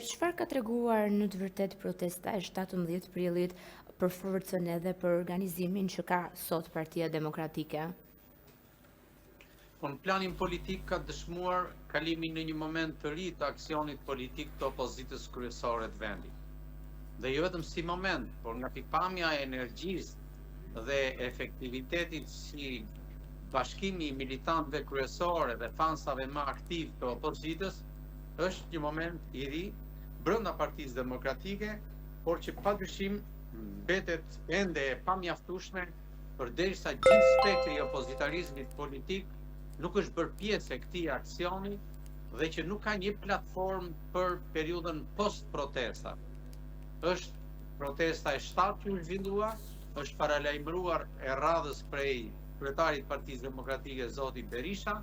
Atëherë, çfarë ka treguar në të vërtetë protesta e 17 prillit për forcën edhe për organizimin që ka sot Partia Demokratike? Në planin politik ka dëshmuar kalimin në një moment të ri të aksionit politik të opozitës kryesore të vendit. Dhe jo vetëm si moment, por nga pikpamja e energjisë dhe efektivitetit si bashkimi i militantëve kryesore dhe fansave më aktiv të opozitës, është një moment i ri brenda Partisë Demokratike, por që padyshim mbetet ende e pamjaftueshme përderisa gjithë spektri i opozitarizmit politik nuk është bërë pjesë e këtij aksioni dhe që nuk ka një platformë për periudhën post-protesta. Është protesta e 7 që u zhvillua, është paralajmëruar e radhës prej kryetarit Partisë Demokratike zoti Berisha,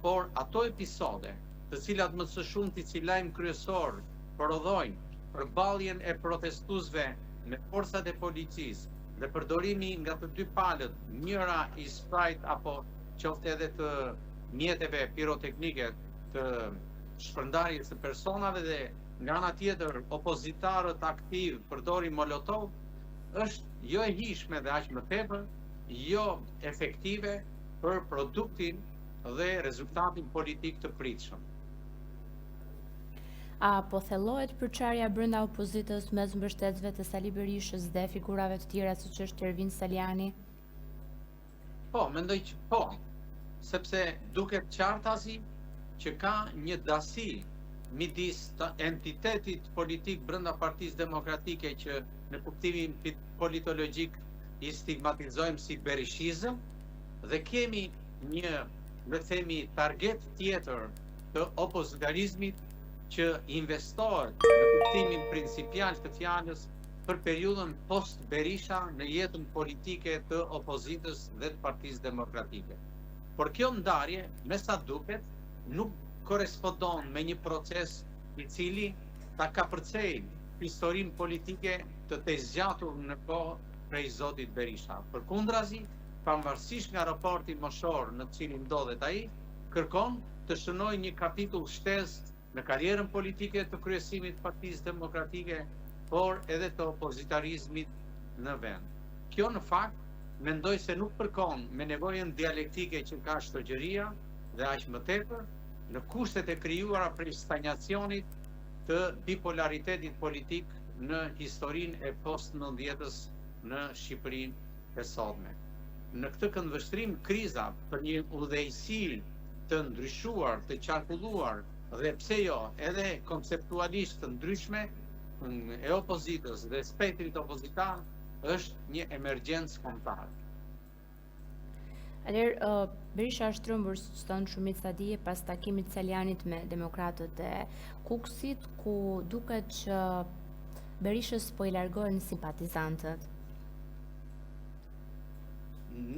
por ato episode, të cilat më së shumti si lajm kryesor prodhojnë përballjen e protestuesve me forcat e policisë dhe përdorimi nga të dy palët, njëra i sprajt apo qoftë edhe të mjeteve piroteknike të shpërndarjes së personave dhe nga ana tjetër opozitarët aktiv përdorin molotov, është jo e hijshme dhe aq më tepër, jo efektive për produktin dhe rezultatin politik të pritshëm. A po thellohet përçarja brenda opozitës mes mbështetësve të Sali Berishës dhe figurave të tjera siç është Ervin Saliani? Po, mendoj që po, sepse duket qartasi që ka një dasi midis të entitetit politik brenda Partisë Demokratike që në kuptimin politologjik i stigmatizojmë si berishizëm dhe kemi një, le të themi, target tjetër të opozitarizmit që investohet në kuptimin principial të fjalës për periudhën post-Berisha në jetën politike të opozitës dhe të Partisë Demokratike. Por kjo ndarje, me sa duket, nuk korespondon me një proces i cili ta kapërcej historinë politike të zgjatur në kohë prej zotit Berisha. Përkundrazi, pavarësisht nga raporti moshor në të cilin ndodhet ai, kërkon të shënojë një kapitull shtesë në karrierën politike të kryesimit të Partisë Demokratike, por edhe të opozitarizmit në vend. Kjo në fakt mendoj se nuk përkon me nevojën dialektike që ka shoqëria dhe aq më tepër në kushtet e krijuara prej stagnacionit të bipolaritetit politik në historinë e post-90-s në Shqipërinë e sotme. Në këtë këndvështrim, kriza për një udhëheqësi të ndryshuar, të qarkulluar dhe pse jo, edhe konceptualisht të ndryshme e opozitës dhe spektrit opozitar është një emergjencë kombëtare. Atëherë, Berisha është trembur, siç thon shumica dije, pas takimit të Salianit me demokratët e Kukësit, ku duket që Berishës po i largohen simpatizantët.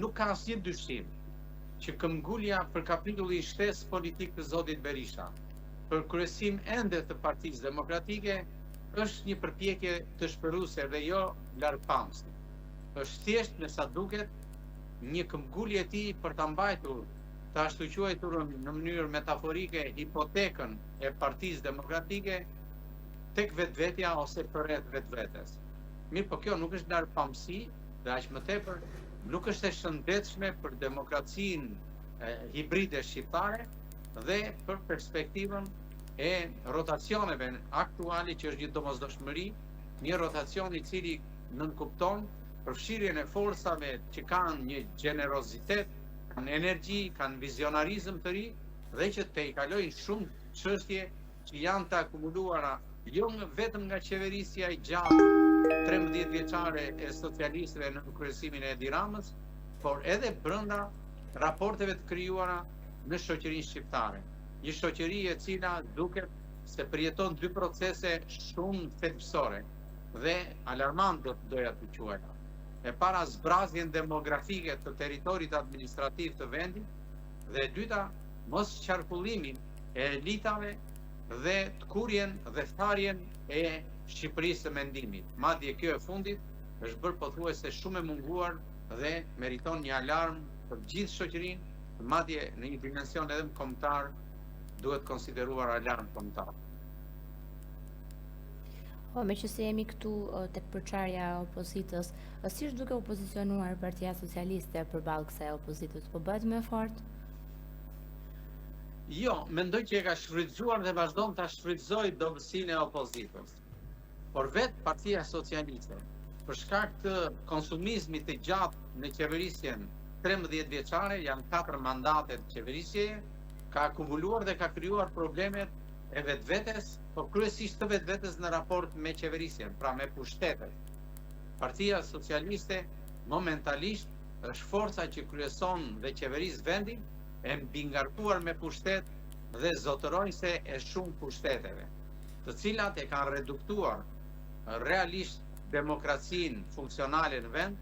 Nuk ka asnjë dyshim që këmbgulja për kapitullin i shtesë politik të zotit Berisha për kryesim ende të Partisë Demokratike është një përpjekje të shpëruese dhe jo largpamëse. Është thjesht, me sa duket, një këmbgulje e tij për ta mbajtur, të ashtu quajtur në mënyrë metaforike, hipotekën e Partisë Demokratike tek vetvetja ose përreth vetvetes. Mirë, po kjo nuk është largpamësi dhe aq më tepër nuk është e shëndetshme për demokracinë hibride shqiptare dhe për perspektivën e rotacioneve aktuale që është një domosdoshmëri, një rotacion i cili nënkupton përfshirjen e forcave që kanë një gjenerozitet, kanë energji, kanë vizionarizëm të ri dhe që te i kalojnë shumë çështje që janë të akumuluara jo vetëm nga qeverisja i gjatë 13 vjeçare e socialistëve në kryesimin e Edi Ramës, por edhe brenda raporteve të krijuara në shoqërinë shqiptare. Një shoqëri e cila duket se përjeton dy procese shumë thelbësore dhe alarmante doja të quaja. E para, zbrazjen demografike të territorit administrativ të vendit dhe e dyta, mos qarkullimin e elitave dhe të kurjen dhe tharjen e Shqipërisë së mendimit. Madje kjo e fundit është bërë pothuajse shumë e munguar dhe meriton një alarm për gjithë shoqërinë, madje në një dimension edhe kombëtar duhet konsideruar alarm kombëtar. Me që se jemi këtu tek përçarja e opozitës, si është duke u pozicionuar Partia Socialiste përballë kësaj opozitës? Po bëhet më fort? Jo, mendoj që e ka shfrytzuar dhe vazhdon ta shfrytëzojë dobësinë e opozitës. Por vetë Partia Socialiste, për shkak të konsumizmit të gjatë në qeverisjen 13 vjeçare, janë 4 mandate të qeverisjeje, ka akumuluar dhe ka krijuar problemet e vetvetes, po kryesisht të vetvetes në raport me qeverisjen, pra me pushtetet. Partia Socialiste momentalisht është forca që kryeson dhe qeveris vendin, e mbingarkuar me pushtet dhe zotëronjse e shumë pushteteve, të cilat e kanë reduktuar realisht demokracinë funksionale në vend,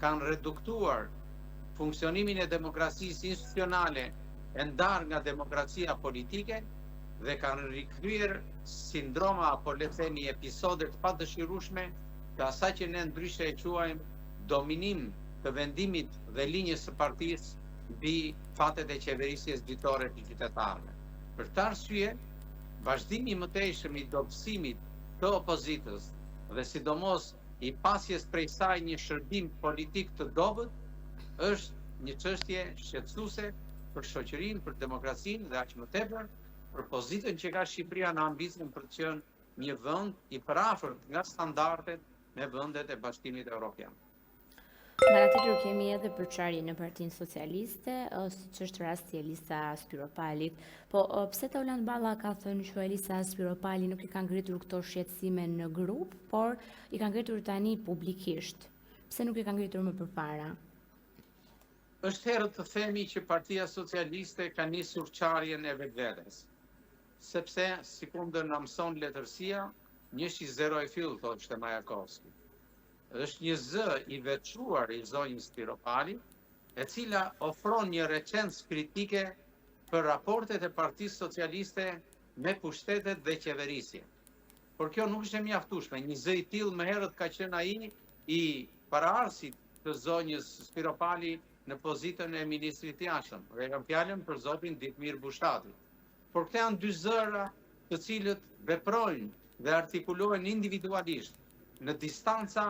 kanë reduktuar funksionimin e demokracisë institucionale e ndarë nga demokracia politike dhe kanë rikryer sindroma apo le të themi episode të padëshirueshme të asaj që ne ndryshe e quajmë dominim të vendimit dhe linjës së partisë mbi fatet e qeverisjes ditore të qytetarëve. Për këtë arsye, vazhdimi i mëtejshëm i dobësimit të opozitës dhe sidomos i pasjes prej saj një shërbim politik të dobët është një çështje shqetësuese për shoqërinë, për demokracinë dhe aq më tepër për pozitën që ka Shqipëria në ambicin për të qenë një vend i përafërt nga standardet me vendet e Bashkimit Evropian. Nga ana tjetër kemi edhe përçarje në Partinë Socialiste, siç është rasti Elisa Spiropalit. Po pse Toland Balla ka thënë që Elisa Spiropali nuk i ka ngritur këto shqetësime në grup, por i ka ngritur tani publikisht? Pse nuk i ka ngritur më përpara? Është herë të themi që Partia Socialiste ka nisur qarjen e vetvetes. Sepse, sikundër na mëson letërsia, 1-0 e fill, thoshte Majakovski. Është një zë i veçuar i zonjës Spiropali, e cila ofron një recencë kritike për raportet e Partisë Socialiste me pushtetet dhe qeverisjen. Por kjo nuk është e mjaftueshme. Një zë i tillë më herët ka qenë ai i paraardhësit të zonjës Spiropali në pozitën e ministrit i jashtëm. Dhe kam fjalën për zotin Ditmir Bushtati. Por këto janë dy zëra të cilët veprojnë dhe artikulohen individualisht në distanca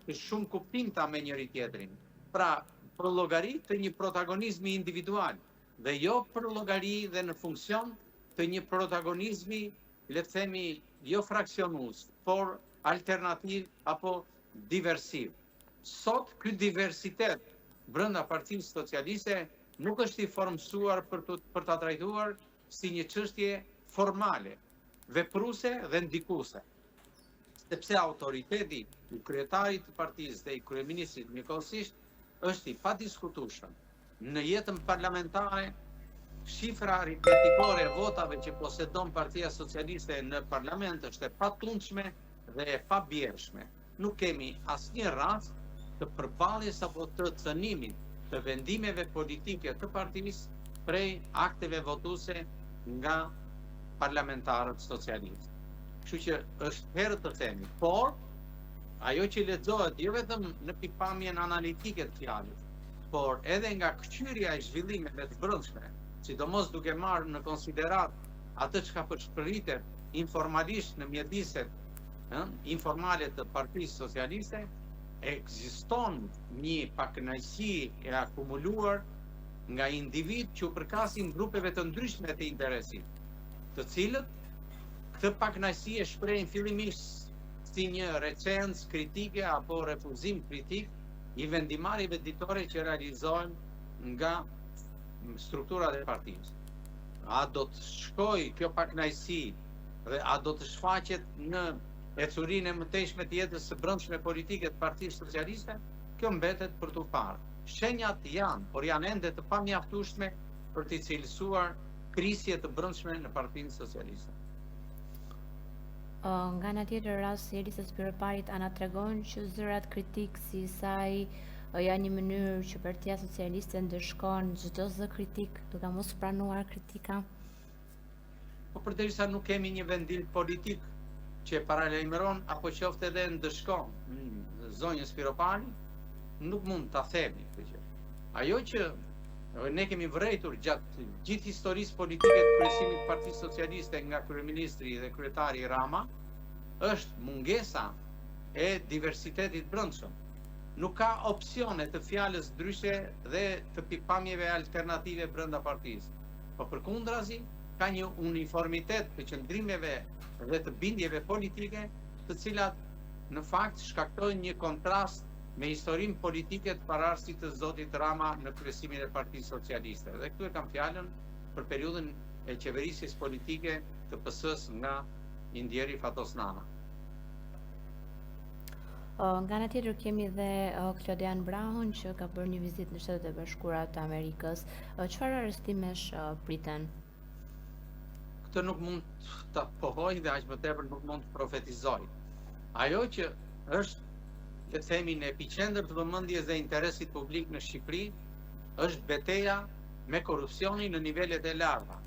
të shumë kuptimta me njëri tjetrin. Pra, për llogari të një protagonizmi individual dhe jo për llogari dhe në funksion të një protagonizmi, le të themi, jo fraksionues, por alternativ apo diversiv. Sot ky diversitet brenda Partisë Socialiste nuk është i formsuar për ta trajtuar si një çështje formale, vepruese dhe ndikuese. Sepse autoriteti i kryetarit të partisë dhe i kryeministrit njëkohësisht është i padiskutueshëm. Në jetën parlamentare, shifra aritmetikore e votave që posedon Partia Socialiste në parlament është e patundshme dhe e pabjershme. Nuk kemi asnjë rast të përballjes apo të cënimit të vendimeve politike të partisë prej akteve votuese nga parlamentarët socialistë. Kështu që është herë të themi, por ajo që lexohet jo vetëm në pikpamjen analitike të fjalës, por edhe nga kçyrja e zhvillimeve të brendshme, sidomos duke marrë në konsiderat atë çka përshpëritet informalisht në mjediset informale të Partisë Socialiste, ekziston një pakënaqësi e akumuluar nga individ që u përkasin grupeve të ndryshme të interesit, të cilët këtë pakënaqësi e shprehin fillimisht si një recencë kritike apo refuzim kritik i vendimarrjeve ditore që realizohen nga strukturat e partisë. A do të shkojë kjo pakënaqësi dhe a do të shfaqet në ecurinë e mëtejshme të jetës së brendshme politike të Partisë Socialiste? Kjo mbetet për t'u parë. Shenjat janë, por janë ende të pamjaftueshme për të cilësuar krisje të brendshme në Partinë Socialiste. Nga ana tjetër, rasti i Elisës Spiropalit ana tregon që zërat kritik si saj janë një mënyrë që Partia Socialiste ndëshkon çdo zë kritik, duke mos pranuar kritika. Po përderisa nuk kemi një vendim politik që paralajmëron apo qoftë edhe ndëshkon zonjën Spiropali, nuk mund ta themi këtë gjë. Ajo që ne kemi vërejtur gjatë gjithë historisë politike të kryesimit të Partisë Socialiste nga kryeministri dhe kryetari Rama, është mungesa e diversitetit brendshëm. Nuk ka opsione të fjalës ndryshe dhe të pikpamjeve alternative brenda partisë. Po përkundrazi, ka një uniformitet të qëndrimeve dhe të bindjeve politike, të cilat në fakt shkaktojnë një kontrast me historinë politike të parashësit të zotit Rama në kryesimin e Partisë Socialiste. Dhe këtu e kam fjalën për periudhën e qeverisjes politike të PS-s nga Indjeri Fatos Nana. Nga ana tjetër kemi dhe Klodian Brahun që ka bërë një vizitë në Shtetet e Bashkuara të Amerikës. Çfarë arrestimesh priten? Këtë nuk mund të pohoj dhe aq më tepër nuk mund të profetizoj. Ajo që është, le të themi, në epicentër të vëmendjes dhe interesit publik në Shqipëri është betejë me korrupsionin në nivelet e larta,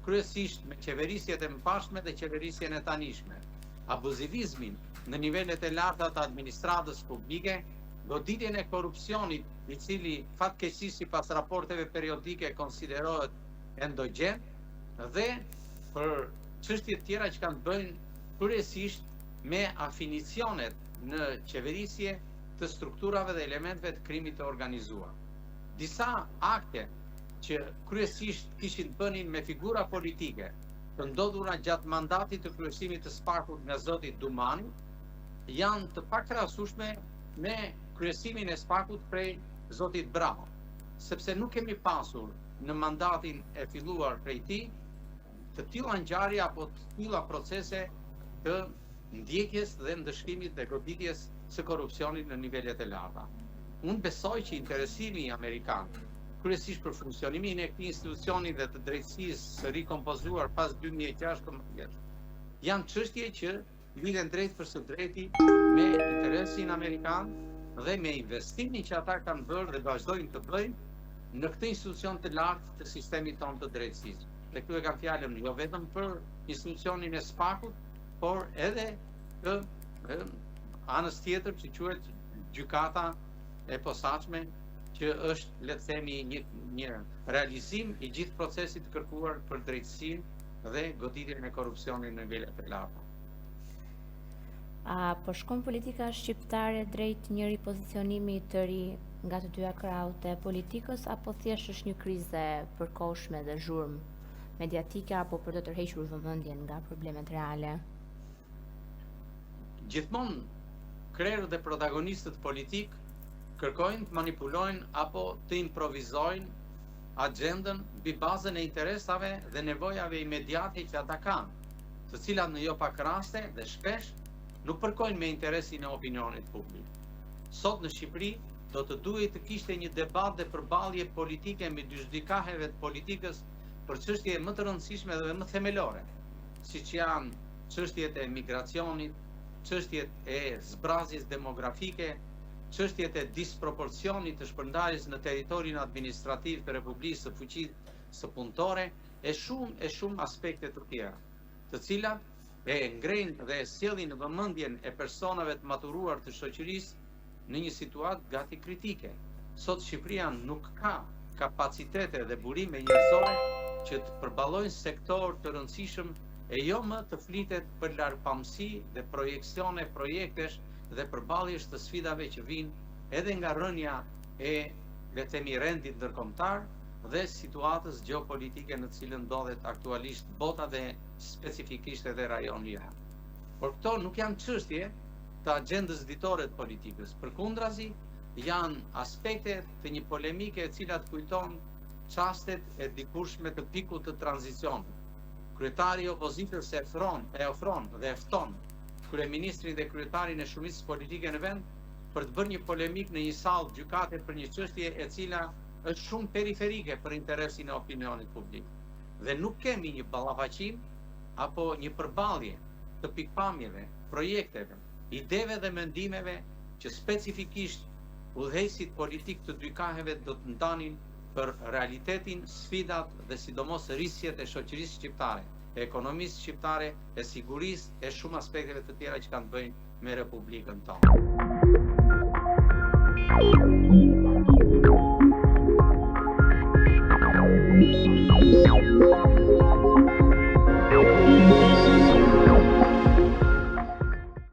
kryesisht me qeverisjet e mëparshme dhe qeverisjen e tanishme, abuzivizmin në nivelet e larta të administratës publike, goditjen e korrupsionit, i cili fatkeqësisht sipas raporteve periodike konsiderohet endogjen, dhe për çështje të tjera që kanë të bëjnë kryesisht me afinicionet në qeverisje të strukturave dhe elementeve të krimit të organizuar. Disa akte që kryesisht kishin të bënin me figura politike të ndodhura gjatë mandatit të kryesimit të Sparkut nga zoti Dumani, janë të pakrahasueshme me kryesimin e Sparkut prej zotit Braho, sepse nuk kemi pasur në mandatin e filluar prej tij të tilla ngjarje apo të tilla procese të ndjekjes dhe ndëshkimit dhe goditjes së korrupsionit në nivelet e larta. Unë besoj që interesimi amerikan, kryesisht për funksionimin e këtij institucioni dhe të drejtësisë së rikompozuar pas 2016, janë çështje që lidhen drejt për së drejti me interesin amerikan dhe me investimin që ata kanë bërë dhe vazhdojnë të bëjnë në këtë institucion të lartë të sistemit tonë të drejtësisë. Dhe këtu e kam fjalën jo vetëm për institucionin e Spakut, por edhe të anës tjetër që quhet gjykata e posaçme, që është, le të themi, një realizim i gjithë procesit të kërkuar për drejtësinë dhe goditjen e korrupsionit në nivelet e larta. A po shkon politika shqiptare drejt një ripozicionimi të ri nga të dyja krahut e politikës, apo thjesht është një krize përkohshme dhe zhurmë mediatike, apo për të tërhequr vëmendjen nga problemet reale? Gjithmonë krerët dhe protagonistët politik kërkojnë të manipulojnë apo të improvizojnë agjendën mbi bazën e interesave dhe nevojave imediate që ata kanë, të cilat në jo pak raste dhe shpesh nuk përkojnë me interesin e opinionit publik. Sot në Shqipëri do të duhet të kishte një debat dhe përballje politike me dy judikaheve të politikës për çështje më të rëndësishme dhe më themelore, siç janë çështjet e migracionit, çështjet e zbrazjes demografike, çështjet e disproporcionit të shpërndarjes në territorin administrativ të Republikës së fuqisë së punëtore e shumë aspekte të tjera, të cilat e ngrejnë dhe e sjellin në vëmendjen e personave të maturuar të shoqërisë në një situatë gati kritike. Sot Shqipëria nuk ka kapacitete dhe burime njerëzore që të përballojnë sektor të rëndësishëm e jo më të flitet për largpamësi dhe projeksione projektesh dhe përballjes të sfidave që vijnë edhe nga rënja e, le të themi, rendit ndërkombëtar dhe situatës gjeopolitike në të cilën ndodhet aktualisht bota dhe specifikisht edhe rajoni jam. Por këto nuk janë çështje të agjendës ditore të politikës. Përkundrazi, janë aspekte të një polemike e cila të kujton çastet e dikurshme të pikut të tranzicionit. Kryetari i opozitës e ofron dhe e fton kryeministrin dhe kryetarin e shumicës politike në vend për të bërë një polemik në një sallë gjykate për një çështje e cila është shumë periferike për interesin e opinionit publik. Dhe nuk kemi një ballafaqim apo një përballje të pikpamjeve, projekteve, ideve dhe mendimeve që specifikisht udhëheqësit politik të dy kaheve do të ndanin për realitetin, sfidat dhe sidomos rrisjet e shoqërisë shqiptare, e ekonomisë shqiptare, e sigurisë e shumë aspekteve të tjera që kanë të bëjnë me Republikën tonë.